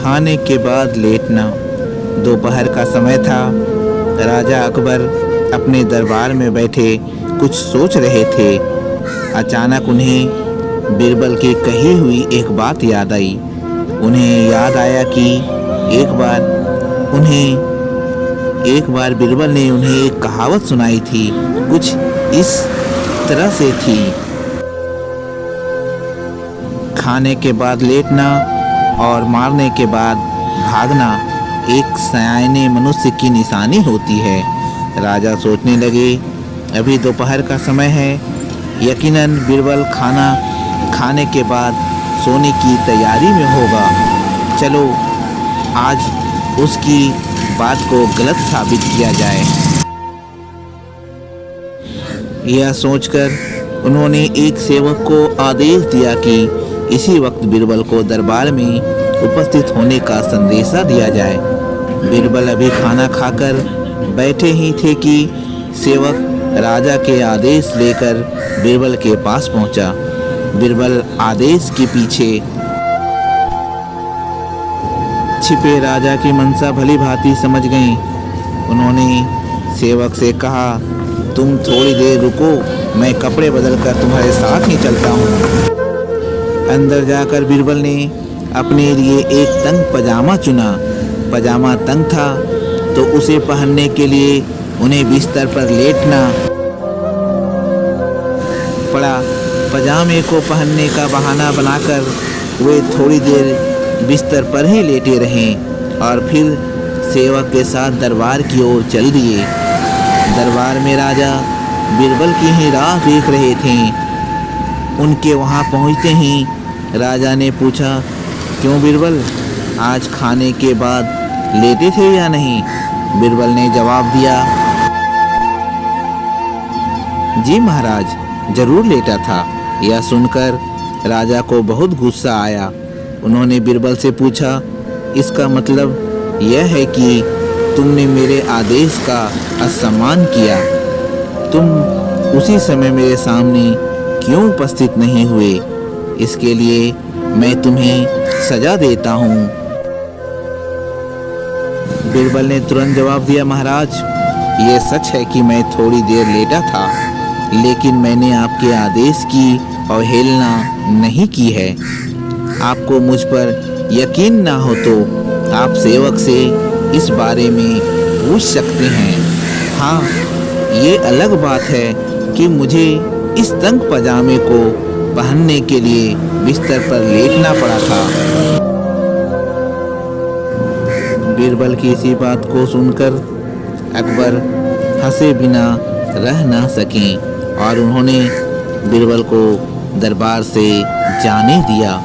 खाने के बाद लेटना। दोपहर का समय था। राजा अकबर अपने दरबार में बैठे कुछ सोच रहे थे। अचानक उन्हें बीरबल की कही हुई एक बात याद आई। उन्हें याद आया कि एक बार बीरबल ने उन्हें एक कहावत सुनाई थी। कुछ इस तरह से थी, खाने के बाद लेटना और मारने के बाद भागना एक सयाने मनुष्य की निशानी होती है। राजा सोचने लगे, अभी दोपहर का समय है, यकीनन बीरबल खाना खाने के बाद सोने की तैयारी में होगा। चलो आज उसकी बात को गलत साबित किया जाए। यह सोचकर उन्होंने एक सेवक को आदेश दिया कि इसी वक्त बीरबल को दरबार में उपस्थित होने का संदेशा दिया जाए। बीरबल अभी खाना खाकर बैठे ही थे कि सेवक राजा के आदेश लेकर बीरबल के पास पहुंचा। बीरबल आदेश के पीछे छिपे राजा की मंशा भली भांति समझ गए। उन्होंने सेवक से कहा, तुम थोड़ी देर रुको, मैं कपड़े बदलकर तुम्हारे साथ ही चलता हूँ। अंदर जाकर बीरबल ने अपने लिए एक तंग पजामा चुना। पजामा तंग था तो उसे पहनने के लिए उन्हें बिस्तर पर लेटना पड़ा। पजामे को पहनने का बहाना बनाकर वे थोड़ी देर बिस्तर पर ही लेटे रहे और फिर सेवक के साथ दरबार की ओर चल दिए। दरबार में राजा बीरबल की ही राह देख रहे थे। उनके वहां पहुंचते ही राजा ने पूछा, क्यों बीरबल, आज खाने के बाद लेटे थे या नहीं? बीरबल ने जवाब दिया, जी महाराज, जरूर लेटा था। यह सुनकर राजा को बहुत गुस्सा आया। उन्होंने बीरबल से पूछा, इसका मतलब यह है कि तुमने मेरे आदेश का असम्मान किया। तुम उसी समय मेरे सामने क्यों उपस्थित नहीं हुए? इसके लिए मैं तुम्हें सजा देता हूँ। बीरबल ने तुरंत जवाब दिया, महाराज, ये सच है कि मैं थोड़ी देर लेटा था, लेकिन मैंने आपके आदेश की अवहेलना नहीं की है। आपको मुझ पर यकीन ना हो तो आप सेवक से इस बारे में पूछ सकते हैं। हाँ, ये अलग बात है कि मुझे इस तंग पजामे को पहनने के लिए बिस्तर पर लेटना पड़ा था। बीरबल की इसी बात को सुनकर अकबर हंसे बिना रह ना सके और उन्होंने बीरबल को दरबार से जाने दिया।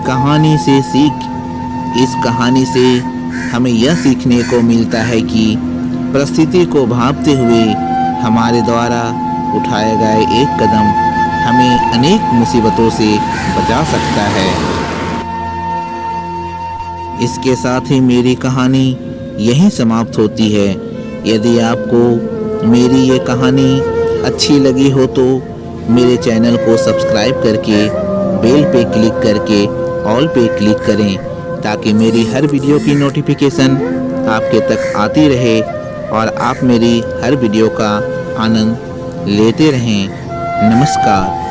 कहानी से सीख। इस कहानी से हमें यह सीखने को मिलता है कि परिस्थिति को भांपते हुए हमारे द्वारा उठाए गए एक कदम हमें अनेक मुसीबतों से बचा सकता है। इसके साथ ही मेरी कहानी यहीं समाप्त होती है। यदि आपको मेरी ये कहानी अच्छी लगी हो तो मेरे चैनल को सब्सक्राइब करके बेल पे क्लिक करके ऑल पे क्लिक करें, ताकि मेरी हर वीडियो की नोटिफिकेशन आपके तक आती रहे और आप मेरी हर वीडियो का आनंद लेते रहें। नमस्कार।